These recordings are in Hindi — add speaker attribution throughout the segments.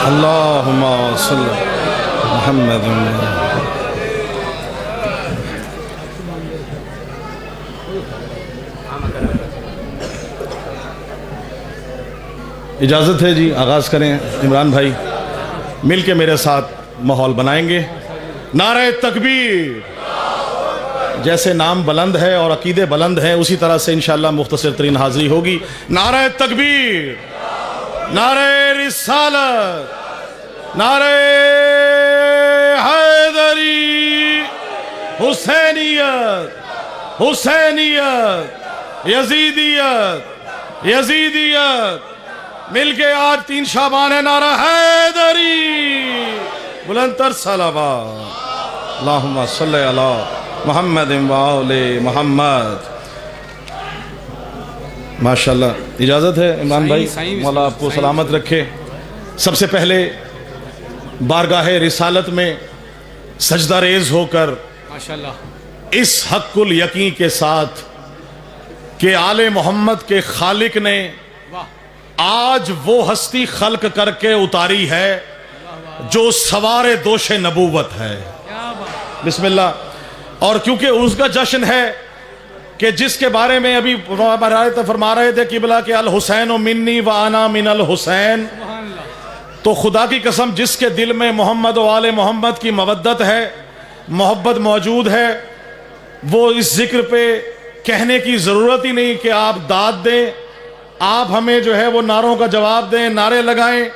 Speaker 1: अल्लाहुम्मा सल्ली मुहम्मद। इजाज़त है जी, आगाज़ करें। इमरान भाई मिल के मेरे साथ माहौल बनाएंगे। नारे तकबीर। जैसे नाम बुलंद है और अकीदे बुलंद हैं, उसी तरह से इंशाअल्लाह मुख्तसर तरीन हाज़री होगी। नारे तकबीर, नारे रिसालत, नारे हैदरी, हुसैनियत, हुसैनियत, यजीदियत, यजीदियत। मिलके आज 3 शाबान है। नारा हैदरी, बुलंदतर सलावत। अल्लाहुम्मा सल्ली अला मुहम्मद व आले मुहम्मद। माशाअल्लाह। इजाज़त है इमरान भाई, मौला आपको सलामत रखे। सबसे पहले बारगाह रिसालत में सजदा रेज़ होकर माशाअल्लाह इस हक़्क़ुल यकीन के साथ कि आले मोहम्मद के खालिक ने आज वो हस्ती खल्क करके उतारी है जो सवारे दोषे नबूवत है। बिस्मिल्लाह। और क्योंकि उसका जश्न है कि जिसके बारे में अभी फरमा रहे थे किबला के अल हुसैन व मिन्नी व आना मिन अल हुसैन, तो खुदा की कसम जिसके दिल में मोहम्मद व आले मोहम्मद की मवद्दत है, मोहब्बत मौजूद है, वो इस जिक्र पे कहने की ज़रूरत ही नहीं कि आप दाद दें, आप हमें जो है वो नारों का जवाब दें, नारे लगाएं।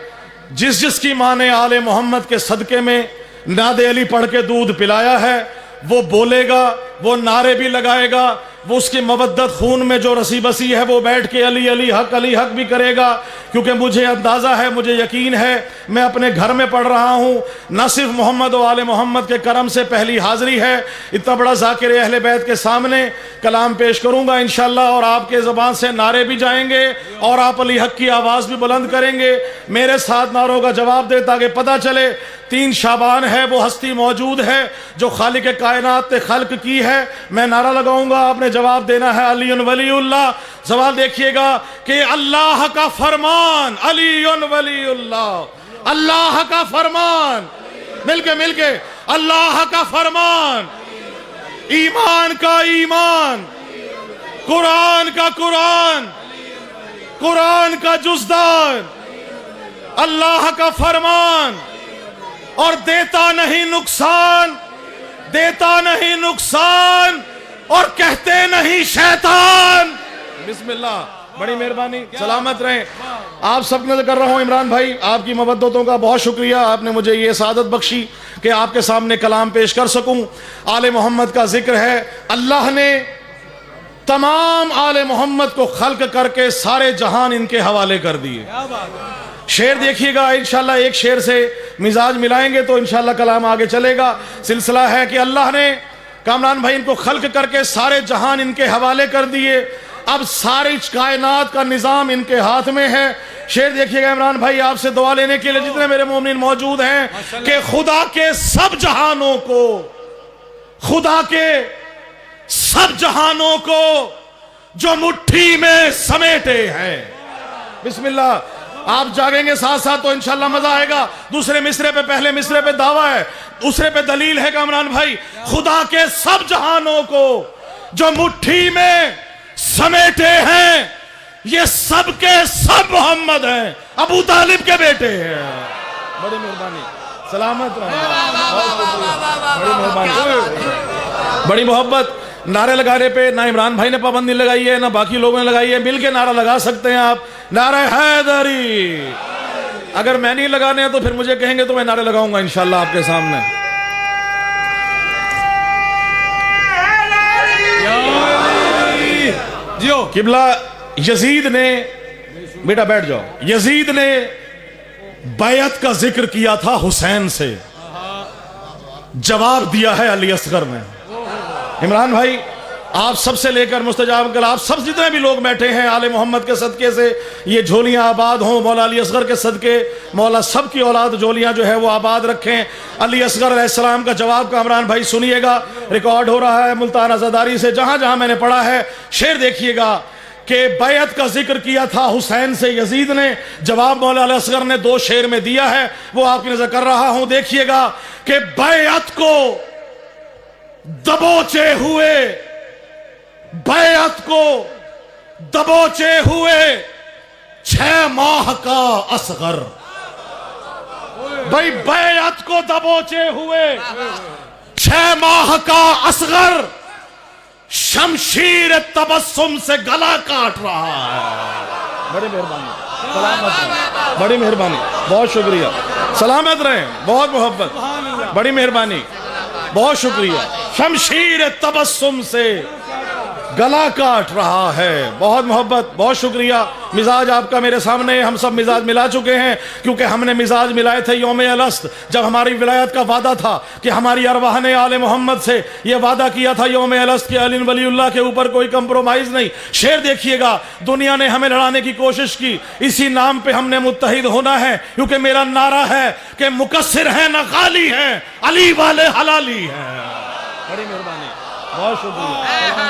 Speaker 1: जिसकी माँ ने आले मोहम्मद के सदक़े में नादे अली पढ़ के दूध पिलाया है, वो बोलेगा, वो नारे भी लगाएगा, वो उसकी मवद्दत खून में जो रसी बसी है वो बैठ के अली अली हक भी करेगा। क्योंकि मुझे अंदाज़ा है, मुझे यकीन है, मैं अपने घर में पढ़ रहा हूँ। न सिर्फ मोहम्मद व आले मोहम्मद के करम से पहली हाज़री है, इतना बड़ा ज़ाकिर अहले बैत के सामने कलाम पेश करूँगा इंशाअल्लाह, और आपके ज़बान से नारे भी जाएंगे और आप अली हक की आवाज़ भी बुलंद करेंगे। मेरे साथ नारों का जवाब दे ताकि पता चले 3 शाबान है, वो हस्ती मौजूद है जो खालिक कायनात ने खल्क की है। मैं नारा लगाऊंगा, आपने जवाब देना है अलीयुन वलीउल्लाह। सवाल देखिएगा कि अल्लाह का फरमान, अलीयुन वलीउल्लाह, अल्लाह का फरमान, मिलके अल्लाह का फरमान, ईमान का ईमान, कुरान का कुरान, कुरान का जुज़दान, अल्लाह का फरमान, और देता नहीं नुकसान, देता नहीं नुकसान, और कहते नहीं शैतान। बिस्मिल्लाह। बड़ी मेहरबानी, सलामत रहें। आप सब नजर कर रहा हूं इमरान भाई, आपकी मवद्दतों का बहुत शुक्रिया, आपने मुझे ये सादत बख्शी कि आपके सामने कलाम पेश कर सकूं। आले मोहम्मद का जिक्र है। अल्लाह ने तमाम आले मोहम्मद को खल्क करके सारे जहान इनके हवाले कर दिए। शेर देखिएगा, इंशाल्लाह एक शेर से मिजाज मिलाएंगे तो इंशाल्लाह कलाम आगे चलेगा। सिलसिला है कि अल्लाह ने कामरान भाई इनको खल्क करके सारे जहान इनके हवाले कर दिए। अब सारी कायनात का निज़ाम इनके हाथ में है। शेर देखिएगा इमरान भाई, आपसे दुआ लेने के लिए जितने मेरे मोमिन मौजूद हैं कि खुदा के सब जहानों को, खुदा के सब जहानों को जो मुट्ठी में समेटे हैं। बिस्मिल्लाह। आप जागेंगे साथ साथ तो इंशाल्लाह मजा आएगा। दूसरे मिसरे पे, पहले मिसरे पे दावा है, दूसरे पे दलील है कामरान भाई। खुदा के सब जहानों को जो मुट्ठी में समेटे हैं, ये सब के सब मोहम्मद हैं, अबू तालिब के बेटे हैं। बड़ी मेहरबानी, सलामत रहे, बड़ी मेहरबानी, बड़ी मोहब्बत। नारे लगाने पे ना इमरान भाई ने पाबंदी लगाई है, ना बाकी लोगों ने लगाई है। मिलके नारा लगा सकते हैं आप, नारा हैदरी। अगर मैं नहीं लगाने हैं तो फिर मुझे कहेंगे तो मैं नारे लगाऊंगा इंशाल्लाह आपके सामने। जियो किबला। यजीद ने, बेटा बैठ जाओ, यजीद ने बैत का जिक्र किया था हुसैन से, जवाब दिया है अली असगर ने। इमरान भाई, आप सबसे लेकर मुस्तजाब कल, आप सब जितने भी लोग बैठे हैं आले मोहम्मद के सदके से ये झोलियां आबाद हों। मौला अली असगर के सदके मौला सब की औलाद झोलियां जो है वो आबाद रखें। अली असगर अलैहिस्सलाम का जवाब कामरान भाई सुनिएगा, रिकॉर्ड हो रहा है मुल्तान अज़ादारी से, जहां जहां मैंने पढ़ा है। शेर देखिएगा कि बैत का जिक्र किया था हुसैन से यजीद ने, जवाब मौला अली असगर ने 2 शेर में दिया है, वो आपकी नजर कर रहा हूं। देखिएगा कि बैत को दबोचे हुए, बैत को दबोचे हुए 6 माह का असगर। भाई बैत को दबोचे हुए 6 माह का असगर शमशीर तबस्सुम से गला काट रहा है। बड़ी मेहरबानी, सलामत, बड़ी मेहरबानी, बहुत शुक्रिया, सलामत रहें, बहुत मोहब्बत, बड़ी मेहरबानी, बहुत शुक्रिया। शमशीर तबस्सुम से गला काट रहा है, बहुत मोहब्बत, बहुत शुक्रिया। मिजाज आपका मेरे सामने, हम सब मिजाज मिला चुके हैं, क्योंकि हमने मिजाज मिलाए थे यौम अलस्त, जब हमारी विलायत का वादा था कि हमारी अरवाह ने आले मोहम्मद से यह वादा किया था यौम अलस्त के अली वलीउल्लाह के ऊपर कोई कंप्रोमाइज नहीं। शेर देखिएगा, दुनिया ने हमें लड़ाने की कोशिश की, इसी नाम पे हमने मुत्तहिद होना है, क्योंकि मेरा नारा है कि मुकस्सिर है न गाली है, अली वाले हलाली है। बड़ी मेहरबानी, बहुत शुक्रिया,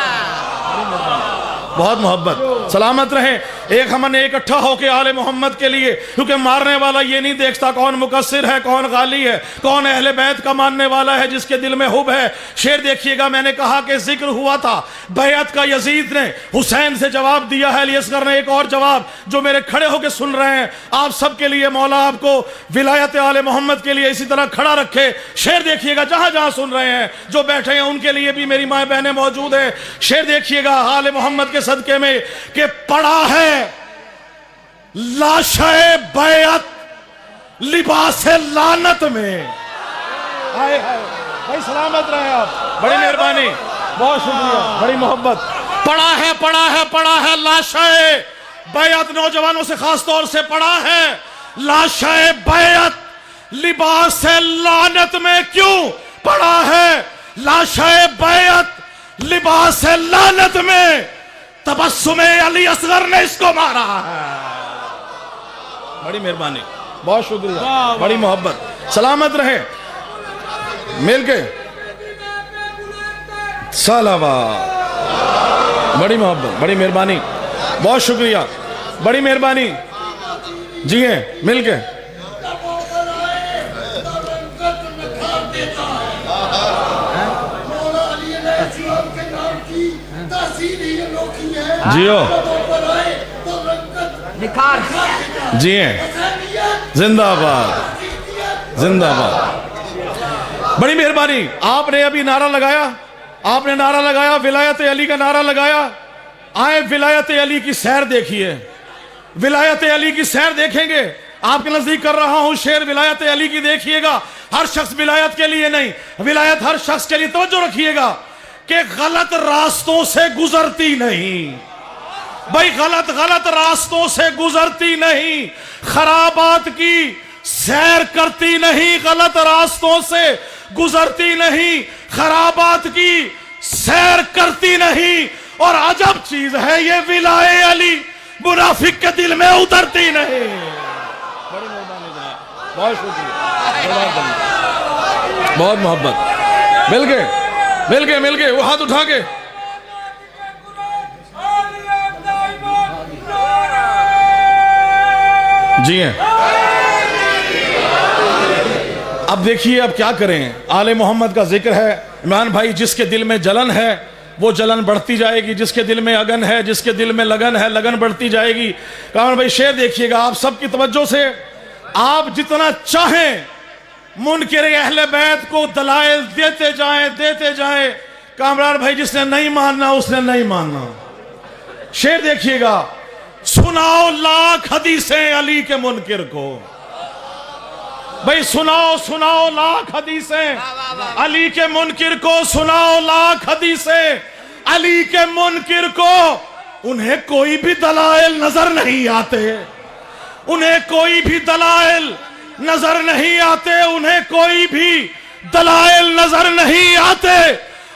Speaker 1: बहुत मोहब्बत, सलामत रहें। एक हमने इकट्ठा होकर आले मोहम्मद के लिए, क्योंकि मारने वाला ये नहीं देखता कौन मुकस्सिर है, कौन गाली है, कौन अहले बैत का मानने वाला है, जिसके दिल में हुब है। शेर देखिएगा, मैंने कहा कि जिक्र हुआ था बैत का, यजीद ने हुसैन से जवाब दिया है, अली असगर ने एक और जवाब जो मेरे खड़े होकर सुन रहे हैं, आप सबके लिए मौला आपको विलायत आले मोहम्मद के लिए इसी तरह खड़ा रखे। शेर देखिएगा, जहां जहां सुन रहे हैं, जो बैठे हैं उनके लिए भी मेरी माए बहनें मौजूद है। शेर देखिएगा आले मोहम्मद के सदके में कि पड़ा है लाशे बैत लिबास लानत में। आए हाय भाई, सलामत रहे आप, बड़ी मेहरबानी, बहुत शुक्रिया, बड़ी मोहब्बत। पड़ा है लाशे बैत, नौजवानों से खास तौर से पड़ा है लाशे बैत लिबास लानत में। क्यों पड़ा है लाशे बैत लिबास लानत में? तबस्सुम अली असगर ने इसको मारा है। बड़ी मेहरबानी, बहुत शुक्रिया, बड़ी मोहब्बत, सलामत रहे, मिलके सलावत, बड़ी मोहब्बत, बड़ी मेहरबानी, बहुत शुक्रिया, बड़ी मेहरबानी, जी हैं मिलके। जियो जी हैं, जिंदाबाद जिंदाबाद, बड़ी मेहरबानी। आपने अभी नारा लगाया, आपने नारा लगाया, विलायत अली का नारा लगाया। आए विलायत अली की सैर देखिए, विलायत अली की सैर देखेंगे। आपके नजदीक कर रहा हूं शेर, विलायत अली की देखिएगा। हर शख्स विलायत के लिए नहीं, विलायत हर शख्स के लिए। तवज्जो रखिएगा कि गलत रास्तों से गुजरती नहीं भाई, गलत रास्तों से गुजरती नहीं, खराबात की सैर करती नहीं, गलत रास्तों से गुजरती नहीं, खराबात की सैर करती नहीं। और अजब चीज है ये विलाए अली मुनाफिक के दिल में उतरती नहीं। बड़ी मेहरबानी जनाब, बहुत शुक्रिया, बहुत मोहब्बत, मिल गए वो हाथ उठा के। जी हैं, अब देखिए अब क्या करें, आले मोहम्मद का जिक्र है। इमरान भाई, जिसके दिल में जलन है वो जलन बढ़ती जाएगी, जिसके दिल में अगन है, जिसके दिल में लगन है, लगन बढ़ती जाएगी। कामरान भाई शेर देखिएगा आप सबकी तवज्जो से। आप जितना चाहें मुनकिर अहले बैत को दलाइल देते जाएं। कामरान भाई, जिसने नहीं मानना उसने नहीं मानना। शेर देखिएगा, सुनाओ लाख हदीसें अली के मुनकिर को। भाई सुनाओ लाख हदीसें अली के मुनकिर को, सुनाओ लाख हदीसें अली के मुनकिर को। उन्हें कोई भी दलाइल नजर नहीं आते, उन्हें कोई भी दलाइल नजर नहीं आते, उन्हें कोई भी दलाइल नजर नहीं आते।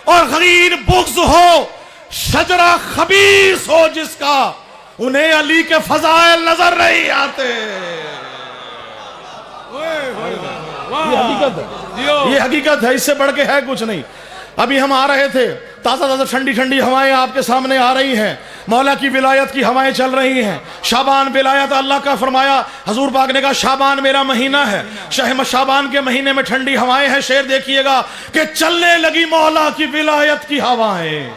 Speaker 1: और गरीर बुग़्ज़ हो, शजरा खबीस हो जिसका, उन्हें अली के फजाइल नजर नहीं आते। ये हकीकत है, ये हकीकत है, इससे बढ़ के है कुछ नहीं। अभी हम आ रहे थे, ताज़ा ताज़ा ठंडी ठंडी हवाएं आपके सामने आ रही हैं, मौला की विलायत की हवाएं चल रही हैं। शाबान विलायत अल्लाह का फरमाया, हजूर पाक ने कहा शाबान मेरा महीना है, शाबान के महीने में ठंडी हवाएं हैं। शेर देखिएगा कि चलने लगी मौला की विलायत की हवाएं।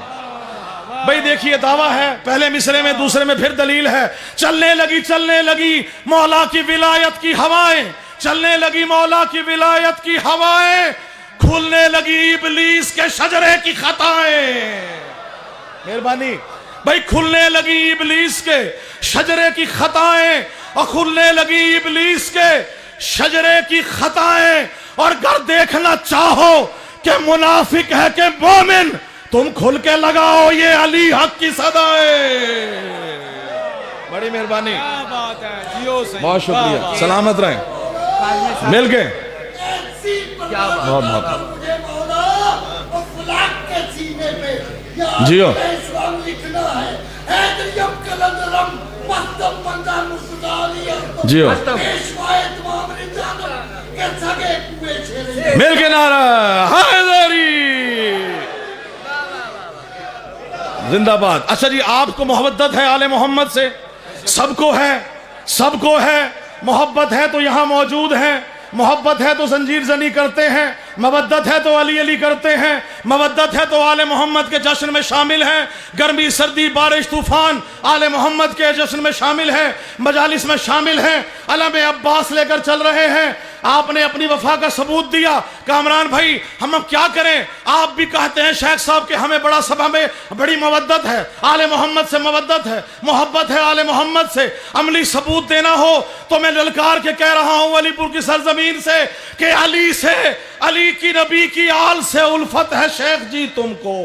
Speaker 1: भाई देखिए दावा है, पहले मिसरे में दूसरे में फिर दलील है। चलने लगी मौला की विलायत की हवाएं, चलने लगी मौला की विलायत की हवाएं, खुलने लगी इबलीस के शजरे की खताएं। मेहरबानी भाई, खुलने लगी इबलीस के शजरे की खताएं और खुलने लगी इबलीस के शजरे की खताएं। और अगर देखना चाहो कि मुनाफिक है कि मोमिन, तुम खुल के लगाओ ये अली हक की सदाएं। बड़ी मेहरबानी, बहुत शुक्रिया, सलामत रहें, मिल के बहुत बहुत जियो। जियो मिल के नारा हैदरी जिंदाबाद। अच्छा जी, आपको मोहब्बत है आले मोहम्मद से? सबको है मोहब्बत है तो यहां मौजूद है, मोहब्बत है तो जंजीर जनी करते हैं, मवद्दत है तो अली अली करते हैं, मवद्दत है तो आले मोहम्मद के जश्न में शामिल हैं। गर्मी सर्दी बारिश तूफान आले मोहम्मद के जश्न में शामिल है, मजालिस में शामिल हैं, अलम अब्बास लेकर चल रहे हैं। आपने अपनी वफा का सबूत दिया। कामरान भाई, हम अब क्या करें? आप भी कहते हैं शेख साहब के हमें बड़ा सभा में बड़ी मवद्दत है, आले मोहम्मद से मवद्दत है, मोहब्बत है आले मोहम्मद से। अमली सबूत देना हो तो मैं ललकार के कह रहा हूं अलीपुर की सरजमीन से कि अली से, अली की नबी की आल से उल्फत है शेख जी तुमको।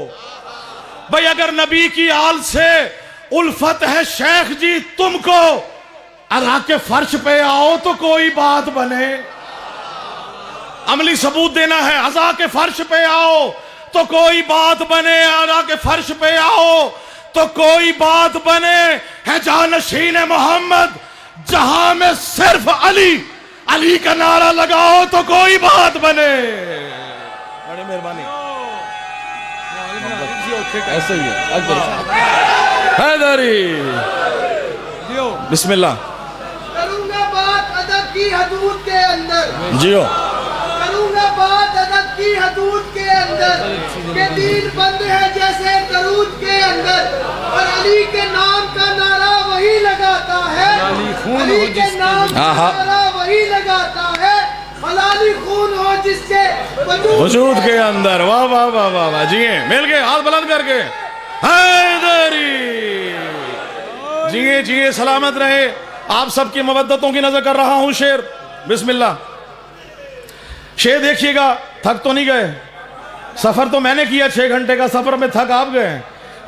Speaker 1: भाई अगर नबी की आल से उल्फत है शेख जी तुमको, अल्लाह के फर्श पे आओ तो कोई बात बने। अमली सबूत देना है, अज़ा के फर्श पे आओ तो कोई बात बने, अज़ा के फर्श पे आओ तो कोई बात बने। है जानशीन मोहम्मद जहां में सिर्फ अली, अली का नारा लगाओ तो कोई बात बने। बड़ी मेहरबानी, ऐसे ही है हैदरी। बिस्मिल्लाह।
Speaker 2: करूंगा बात अदब की हदूद के अंदर,
Speaker 1: जियो।
Speaker 2: करूंगा बात अदब की हदूद के अंदर, के दीन बंद है जैसे दरूद के अंदर। और अली के नाम का नारा वही लगाता है, अली के नाम का नारा वही लगाता है, हलाली खून हो जिससे
Speaker 1: वजूद के अंदर। वाह वाह वाह वाह वाह, जिए मिल के हाथ बुलंद करके हैदरी। जिए जिए, सलामत रहे। आप सबकी मवद्दतों की नजर कर रहा हूं। शेर बिस्मिल्लाह। शेर देखिएगा, थक तो नहीं गए? सफर तो मैंने किया 6 घंटे का, सफर में थक आप गए।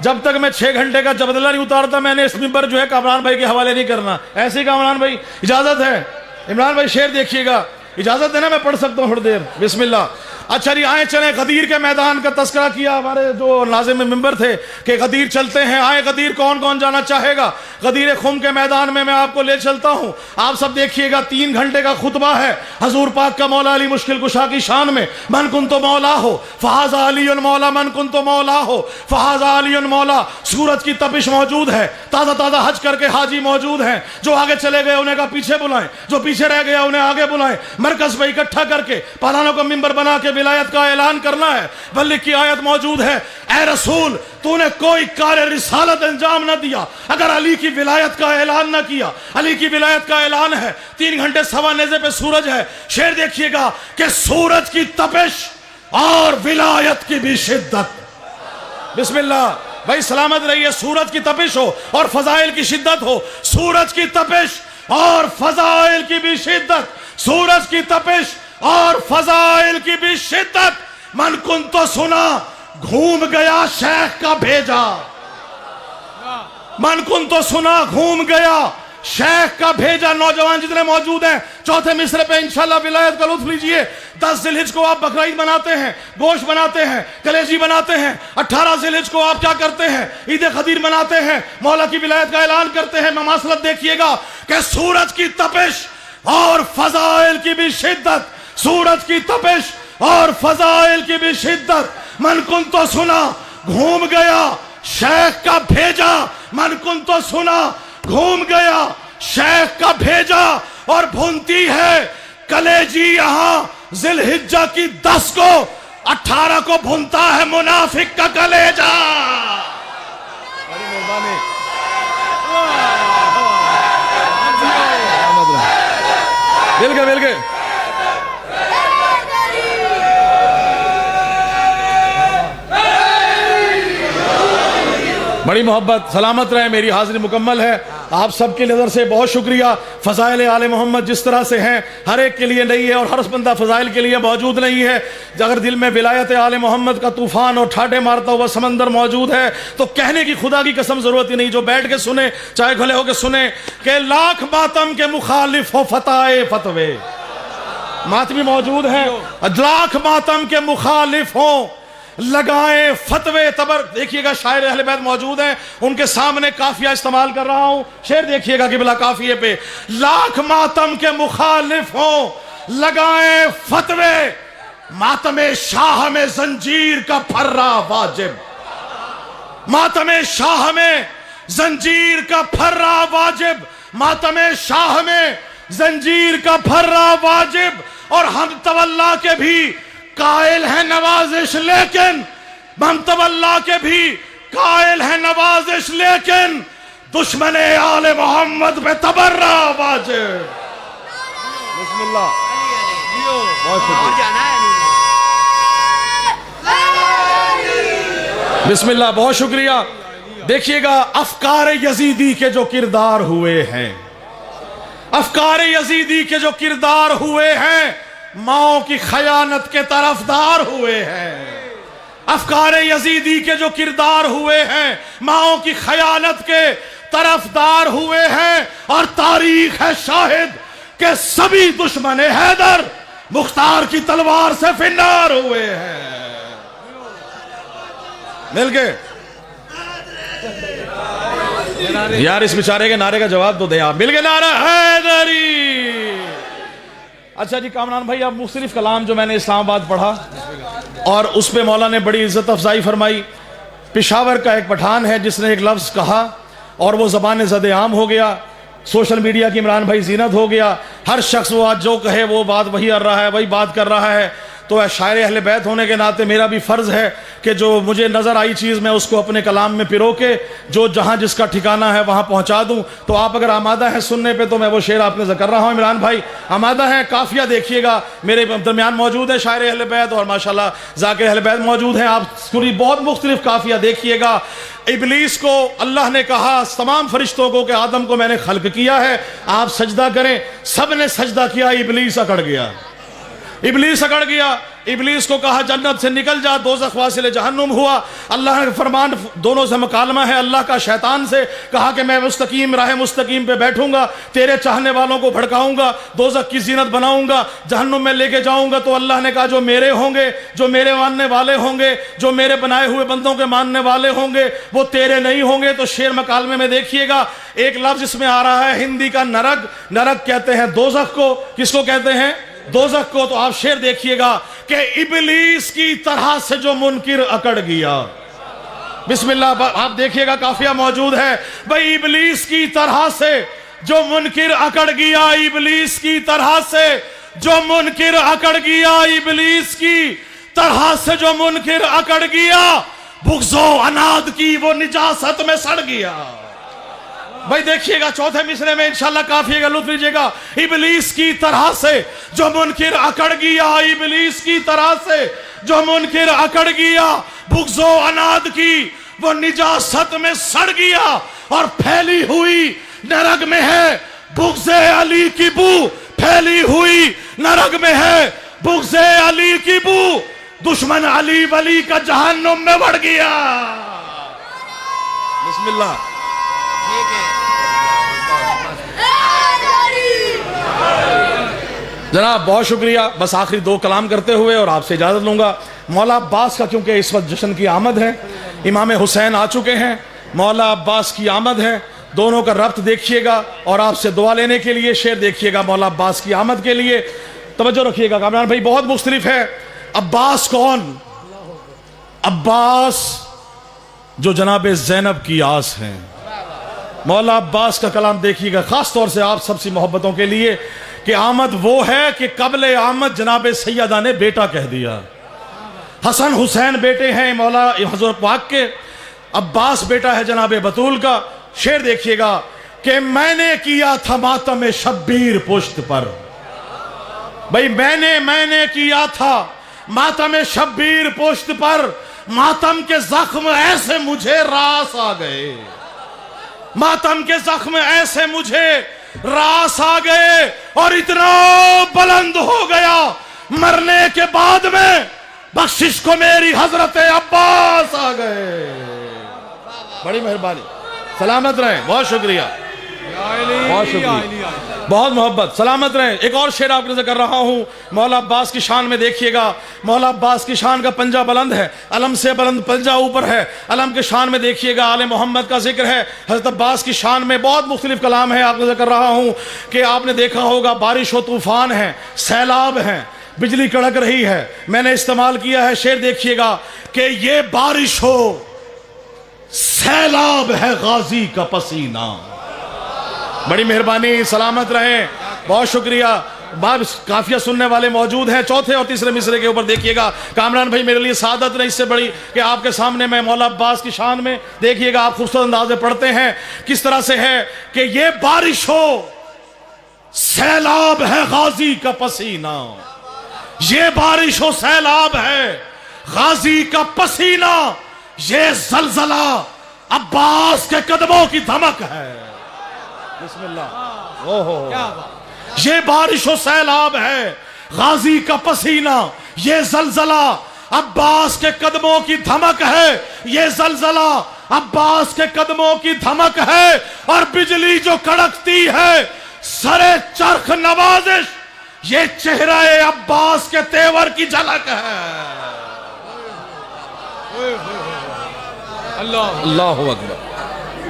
Speaker 1: जब तक मैं 6 घंटे का जबदला नहीं उतारता मैंने इस मिंबर जो है कामरान भाई के हवाले नहीं करना। ऐसे ही कामरान भाई, इजाजत है? इमरान भाई शेर देखिएगा, इजाजत देना, मैं पढ़ सकता हूं थोड़ी देर। बिस्मिल्लाह। अच्छा जी, आए चले। गदीर के मैदान का तस्करा किया हमारे जो नाज़िम मिंबर थे कि गदीर चलते हैं। आए गदीर, कौन कौन जाना चाहेगा? गदीर खुम के मैदान में मैं आपको ले चलता हूं। आप सब देखिएगा, 3 घंटे का खुतबा है हजूर पाक का मौला अली मुश्किल कुशा की शान में। मन कुन तो मौला हो फहाजा अली मौला, मन कुन तो मौला हो फहाजा अली मौला। सूरज की तपिश मौजूद है, ताज़ा ताज़ा हज करके हाजी मौजूद हैं। जो आगे चले गए उन्हें का पीछे बुलाएं, जो पीछे रह गया उन्हें आगे बुलाएं। मरकज में इकट्ठा करके पालानों का मिंबर बना के विलायत का ऐलान करना है। बल्कि की आयत मौजूद है, ए रसूल तूने कोई कार्य रिसालत अंजाम न दिया अगर अली की विलायत का ऐलान न किया। अली की विलायत का ऐलान है। 3 घंटे सवा नेज़े पे सूरज है। शेर देखिएगा कि सूरज की तपिश और विलायत की भी शिद्दत। बिस्मिल्लाह। भाई सलामत रहिए। सूरज की तपिश हो और फजाइल की शिद्दत हो, सूरज की तपिश और फजाइल की भी शिद्दत, सूरज की तपिश और फजाइल की भी शिद्दत। मन कुन तो सुना घूम गया शेख का भेजा, मन कुन तो सुना घूम गया शेख का भेजा। नौजवान जितने मौजूद हैं, चौथे मिसरे पे इंशाल्लाह विलायत का लुत्फ लीजिए। 10 जिलहिज को आप बकरीद बनाते हैं, गोश्त बनाते हैं, कलेजी बनाते हैं। 18 जिलहिज को आप क्या करते हैं? ईद खदीर बनाते हैं, मौला की विलायत का ऐलान करते हैं। ममासलत देखिएगा कि सूरज की तपिश और फजाइल की भी शिद्दत, सूरज की तपिश और फजाइल की भी शिद्दत। मन कुन तो सुना घूम गया शेख का भेजा, मन कुन तो सुना घूम गया शेख का भेजा। और भूनती है कलेजी यहां जिलहिज्जा की 10 को, 18 को भूनता है मुनाफिक का कलेजा। मिल गए मिल गए। बड़ी मोहब्बत, सलामत रहे। मेरी हाजिरी मुकम्मल है। आप सबकी नज़र से बहुत शुक्रिया। फ़ज़ाइल आले मोहम्मद जिस तरह से हैं, हर एक के लिए नहीं है और हर बंदा फ़ज़ाइल के लिए मौजूद नहीं है। अगर दिल में विलायत आले मोहम्मद का तूफ़ान और ठाटे मारता हुआ समंदर मौजूद है तो कहने की खुदा की कसम ज़रूरत ही नहीं। जो बैठ के सुने, चाहे खड़े होकर सुने, कि लाख मातम के मुखालिफ हो फताए फतवे, मातमी मौजूद हैं, लाख मातम के मुखालिफ हो लगाए फतवे तबर। देखिएगा शायर अहले बैत मौजूद हैं, उनके सामने काफिया इस्तेमाल कर रहा हूं। शेर देखिएगा कि बिला काफिये पे, लाख मातम के मुखालिफ हो लगाए फतवे, मातमे शाह में जंजीर का फर्रा वाजिब, मातमे शाह में जंजीर का फर्रा वाजिब, मातमे शाह में जंजीर का फर्रा वाजिब। और हम तवल्ला के भी कायल है नवाजिश, लेकिन हम तवल्ला के भी कायल है नवाजिश, लेकिन दुश्मने आले मोहम्मद पे तबर्रा वाजिब। बिस्मिल्लाह, बहुत शुक्रिया, बिस्मिल्लाह, बहुत शुक्रिया। देखिएगा अफकार यजीदी के जो किरदार हुए हैं, अफकार यजीदी के जो किरदार हुए हैं, माओ की खयानत के तरफदार हुए हैं। अफकार यजीदी के जो किरदार हुए हैं, माओ की खयानत के तरफदार हुए हैं। और तारीख है शाहिद के सभी दुश्मन हैदर मुख्तार की तलवार से फिन्नार हुए हैं। मिल गए यार, इस बेचारे के नारे का जवाब तो दे आप। मिल गए नारा हैदरी। अच्छा जी कामरान भाई, अब मुख्तलिफ कलाम जो मैंने इस्लामाबाद पढ़ा और उस पर मौला ने बड़ी इज्जत अफजाई फरमाई। पेशावर का एक पठान है जिसने एक लफ्ज़ कहा और वो ज़बान ज़द आम हो गया। सोशल मीडिया की इमरान भाई जीनत हो गया। हर शख्स वो आज जो कहे वो बात वही कर रहा है, वही बात कर रहा है। तो शायर अहले बैत होने के नाते मेरा भी फ़र्ज़ है कि जो मुझे नज़र आई चीज़ मैं उसको अपने कलाम में पिरो के जो जहाँ जिसका ठिकाना है वहाँ पहुँचा दूँ। तो आप अगर आमादा हैं सुनने पे तो मैं वो शेर आपने ज़िक्र कर रहा हूँ। इमरान भाई आमादा हैं, काफ़िया देखिएगा। मेरे दरमियान मौजूद है शायर अहले बैत और माशाल्लाह ज़ाकिर अहले बैत मौजूद हैं। आप पूरी बहुत मुख्तलिफ काफ़िया देखिएगा। इबलीस को अल्लाह ने कहा तमाम फरिश्तों को कि आदम को मैंने खल्क किया है, आप सजदा करें। सब ने सजदा किया, इबलीस अकड़ गया, इबलीस अकड़ गया। इबलीस को कहा जन्नत से निकल जा, दोज़ख वासिल जहन्नुम हुआ। अल्लाह ने फरमान, दोनों से मुकालमा है अल्लाह का शैतान से, कहा कि मैं मुस्तकीम राह मुस्तकीम पे बैठूंगा, तेरे चाहने वालों को भड़काऊंगा, दोज़ख की जीनत बनाऊंगा, जहन्नुम में लेके जाऊंगा। तो अल्लाह ने कहा जो मेरे होंगे, जो मेरे मानने वाले होंगे, जो मेरे बनाए हुए बंदों के मानने वाले होंगे, वो तेरे नहीं होंगे। तो शेर मकालमे में देखिएगा एक लफ्ज इसमें आ रहा है हिंदी का नरक। नरक कहते हैं दोज़ख को। किसको कहते हैं? दोज़ख को। तो आप शेर देखिएगा कि इबलीस की तरह से जो मुनकिर अकड़ गया। बिस्मिल्लाह, आप देखिएगा काफिया मौजूद है भाई। इबलीस की तरह से जो मुनकिर अकड़ गया, इबलीस की तरह से जो मुनकिर अकड़ गया, इबलीस की तरह से जो मुनकिर अकड़ गया, बुग़्ज़ो अनाद की वो निजासत में सड़ गया। भाई देखिएगा चौथे मिसरे में इंशाल्लाह काफिएगा, लुत्फ लीजिएगा। इबलीस की तरह से जो मुनकिर अकड़ गया, इबलीस की तरह से जो मुनकिर अकड़ गया, बुग़्ज़ो अनाद की वो निजासत में सड़ गया। और फैली हुई नरक में है बुग़्ज़े अली की बू, फैली हुई नरक में है बुग़्ज़े अली की बू। दुश्मन अली वली का जहन्नुम में बढ़ गया। बिस्मिल्लाह। जनाब बहुत शुक्रिया। बस आखिरी दो कलाम करते हुए और आपसे इजाज़त लूँगा। मौला अब्बास का क्योंकि इस वक्त जश्न की आमद है, इमाम हुसैन आ चुके हैं, मौला अब्बास की आमद है, दोनों का रब्त देखिएगा। और आपसे दुआ लेने के लिए शेर देखिएगा मौला अब्बास की आमद के लिए। तवज्जो रखिएगा कामरान भाई, बहुत मुख्तलिफ है। अब्बास कौन? अब्बास जो जनाब ज़ैनब की आस हैं। मौला अब्बास का कलाम देखिएगा, खास तौर से आप सबसी मोहब्बतों के लिए, कि आमद वो है कि कबले आमद जनाब सैयदा ने बेटा कह दिया। हसन हुसैन बेटे हैं मौला हजूर पाक के, अब्बास बेटा है जनाब बतूल का। शेर देखिएगा कि मैंने किया था मातम शब्बीर पुश्त पर। भाई मैंने किया था मातम शब्बीर पुश्त पर, मातम के जख्म ऐसे मुझे रास आ गए, मातम के जख्म ऐसे मुझे रास आ गए, और इतना बुलंद हो गया मरने के बाद में बख्शिश को मेरी हजरत अब्बास आ गए। बड़ी मेहरबानी, सलामत रहें, बहुत शुक्रिया, बहुत शुक्रिया, बहुत मोहब्बत, सलामत रहें। एक और शेर आपके नजर कर रहा हूं, मौला अब्बास की शान में देखिएगा। मौला अब्बास की शान का पंजा बुलंद है, अलम से बुलंद पंजा ऊपर है। अलम के शान में देखिएगा आले मोहम्मद का जिक्र है। हजरत अब्बास की शान में बहुत मुख्तलिफ कलाम है, आपको नजर कर रहा हूं कि आपने देखा होगा बारिश व तूफान है, सैलाब है, बिजली कड़क रही है। मैंने इस्तेमाल किया है, शेर देखिएगा कि ये बारिश हो सैलाब है गाजी का पसीना। बड़ी मेहरबानी, सलामत रहें, बहुत शुक्रिया। बाब काफिया सुनने वाले मौजूद हैं, चौथे और तीसरे मिसरे के ऊपर देखिएगा। कामरान भाई मेरे लिए सादत नहीं इससे बड़ी कि आपके सामने मैं मौला अब्बास की शान में देखिएगा, आप खूबसूरत अंदाज में पढ़ते हैं किस तरह से है कि ये बारिश हो सैलाब है गाजी का पसीना, ये बारिश हो सैलाब है गाजी का पसीना, ये जलजला अब्बास के कदमों की धमक है। बिस्मिल्लाह, ओहो, ये बारिश हो सैलाब है गाजी का पसीना, ये जलजला अब्बास के कदमों की धमक है, ये जलजला अब्बास के कदमों की धमक है। और बिजली जो कड़कती है सरे चरख नवाजिश, ये चेहरा अब्बास के तेवर की झलक है। अल्लाहु अकबर,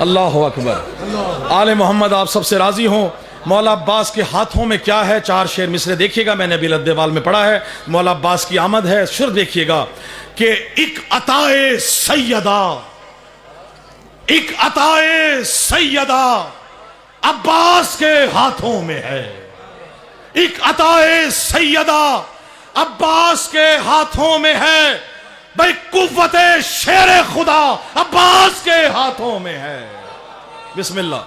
Speaker 1: अल्लाहु अकबर। आले मोहम्मद आप सबसे राजी हों। मौला अब्बास के हाथों में क्या है? चार शेर मिसरे देखिएगा, मैंने अभी लद्देवाल में पढ़ा है। मौला अब्बास की आमद है, शुर देखिएगा कि एक अताए सैयदा, एक अताए सैयदा अब्बास के हाथों में है, एक अताए सैयदा अब्बास के हाथों में है। भाई कुव्वते शेरे खुदा अब्बास के हाथों में है। बिस्मिल्लाह।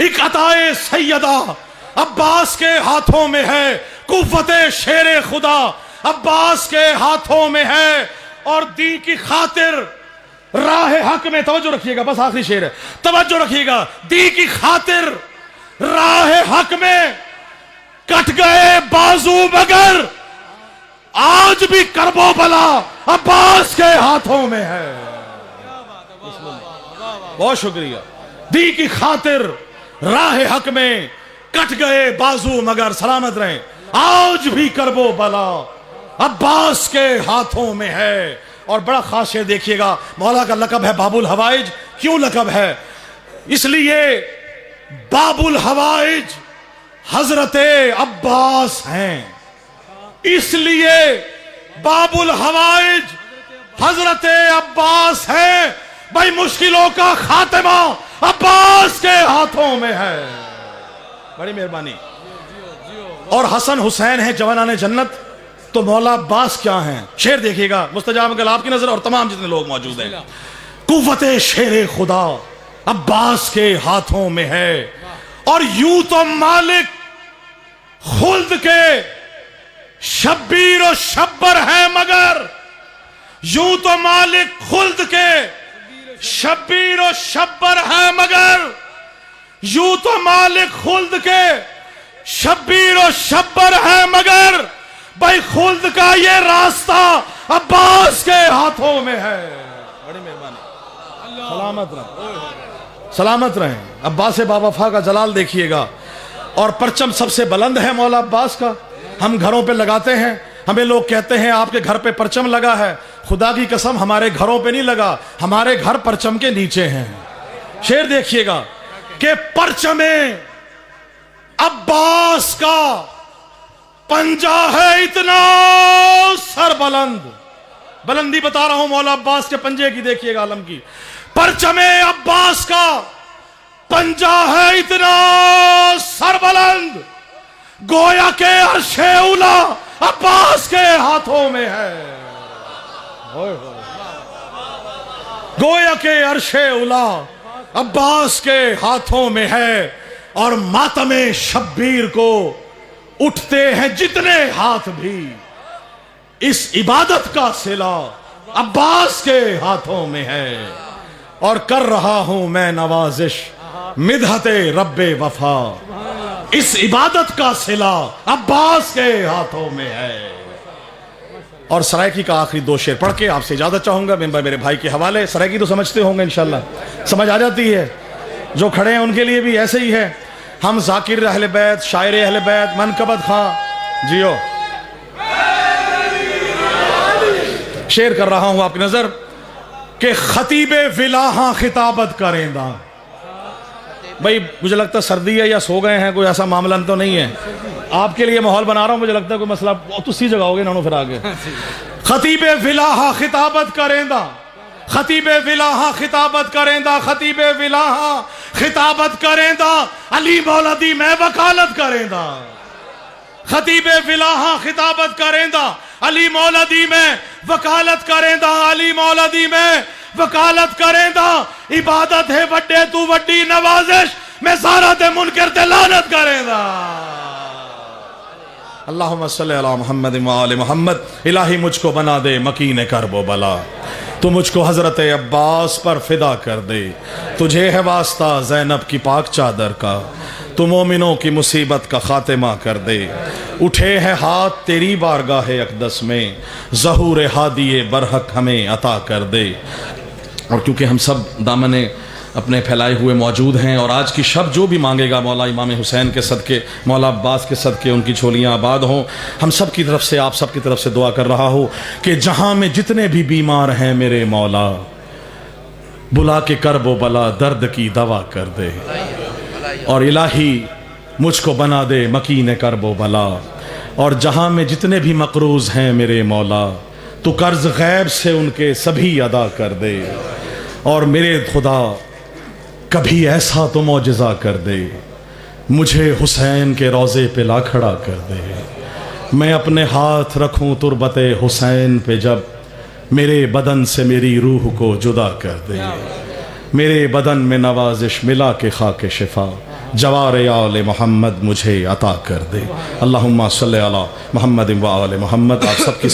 Speaker 1: एक अताए सैयदा अब्बास के हाथों में है, कुव्वते शेरे खुदा अब्बास के हाथों में है। और दी की खातिर राह हक में, तवज्जो रखिएगा, बस आखिरी शेर है, तवज्जो रखिएगा। दी की खातिर राह हक में कट गए बाजू मगर आज भी करबो बला अब्बास के हाथों में है। बहुत शुक्रिया। दी की खातिर राह हक में कट गए बाजू मगर, सलामत रहें, आज भी करबो बला अब्बास के हाथों में है। और बड़ा खास शेर देखिएगा, मौला का लकब है बाबुल हवाइज। क्यों लकब है? इसलिए बाबुल हवाइज हजरते अब्बास हैं, इसलिए बाबुल हवाइज हजरते अब्बास हैं। भाई मुश्किलों का खात्मा अब्बास के हाथों में है। बड़ी मेहरबानी। और हसन हुसैन है जवानाने जन्नत, तो मौला अब्बास क्या हैं? शेर देखिएगा, मुस्तजाब कलाम की नजर और तमाम जितने लोग मौजूद हैं। कुव्वते शेरे खुदा अब्बास के हाथों में है। और यूं तो मालिक खुल्द के शब्बीर और शब्बर है, मगर यूं तो मालिक खुल्द के शब्बीर और शब्बर है, मगर यूं तो मालिक खुल्द के शब्बीर और शब्बर है, मगर भाई खुल्द का ये रास्ता अब्बास के हाथों में है। बड़ी मेहरबानी, सलामत रहें, सलामत रहें। अब्बास बावफा का जलाल देखिएगा। और परचम सबसे बुलंद है मौला अब्बास का। हम घरों पे लगाते हैं, हमें लोग कहते हैं आपके घर पे परचम लगा है। खुदा की कसम हमारे घरों पे नहीं लगा, हमारे घर परचम के नीचे हैं। शेर देखिएगा कि परचमे अब्बास का पंजा है इतना सरबुलंद। बुलंदी बता रहा हूं मौला अब्बास के पंजे की, देखिएगा आलम की। परचमे अब्बास का पंजा है इतना सरबुलंद, गोया के अर्शे उला अब्बास के हाथों में है। गोया के अर्शे उला अब्बास के हाथों में है, और मातमे शब्बीर को उठते हैं जितने हाथ भी, इस इबादत का सिला अब्बास के हाथों में है। और कर रहा हूं मैं नवाजिश मिदहते रब्बे वफा, इस इबादत का सिला अब्बास के हाथों में है। और सरायकी का आखिरी दो शेर पढ़ के आपसे इजाजत चाहूंगा मेरे भाई के हवाले। सरायकी तो समझते होंगे इंशाल्लाह, समझ आ जाती है। जो खड़े हैं उनके लिए भी ऐसे ही है। हम जाकिर अहले बैत, शायर अहले बैत, मनकबत खां जियो। शेर कर रहा हूं आपकी नजर कि खतीबे विलाहा खिताबत करेंदा। भाई मुझे लगता है सर्दी है या सो गए हैं, कोई ऐसा मामला तो नहीं है। आपके लिए माहौल बना रहा हूं, मुझे लगता है कोई मसला तो सी जगह होगे ना फिर आगे। खतीबे विलाहा खिताबत करेंदा, खतीबे विलाहा खिताबत करेंदा, खतीबे विलाहा खिताबत करेंदा, अली मौलदी मैं वकालत करेंदा। खतीबे विलाहा खिताबत करेंदा, अली मौलदी में वकालत करेंदा, अली मौलदी में वकालत करेंदा। इबादत है वड्डे तू वड्डी नवाजिश, मैं सारा ते मुनकर ते लानत करेंदा। अल्लाहुम्मा सल्ली अला मुहम्मद व आले मुहम्मद। इलाही मुझको बना दे मकीन करबो बला, तू मुझको हजरत अब्बास पर फिदा कर दे। तुझे है वास्ता ज़ैनब की पाक चादर का, तू मोमिनों की मुसीबत का खातिमा कर दे। उठे है हाथ तेरी बारगाह अक़दस में, ज़हूर हादिये बरहक हमें अता कर दे। और क्योंकि हम सब दामने अपने फैलाए हुए मौजूद हैं, और आज की शब जो भी मांगेगा मौला इमाम हुसैन के सदके, मौला अब्बास के सदके उनकी झोलियाँ आबाद हों। हम सब की तरफ से, आप सब की तरफ से दुआ कर रहा हूँ कि जहाँ में जितने भी बीमार हैं मेरे मौला, बुला के करबो बला दर्द की दवा कर दे। और इलाही मुझको बना दे मकीन करबो बला। और जहाँ में जितने भी मकरूज हैं मेरे मौला, तू कर्ज गैब से उनके सभी अदा कर दे। और मेरे खुदा कभी ऐसा तो मौजज़ा कर दे, मुझे हुसैन के रोज़े पे ला खड़ा कर दे। मैं अपने हाथ रखूं तुरबते हुसैन पे, जब मेरे बदन से मेरी रूह को जुदा कर दे। मेरे बदन में नवाजिश मिला के खाके शिफा, जवारे आले मोहम्मद मुझे अता कर दे। अल्लाहुम्मा सल्ली अला मुहम्मद व आले मोहम्मद। आप सबकी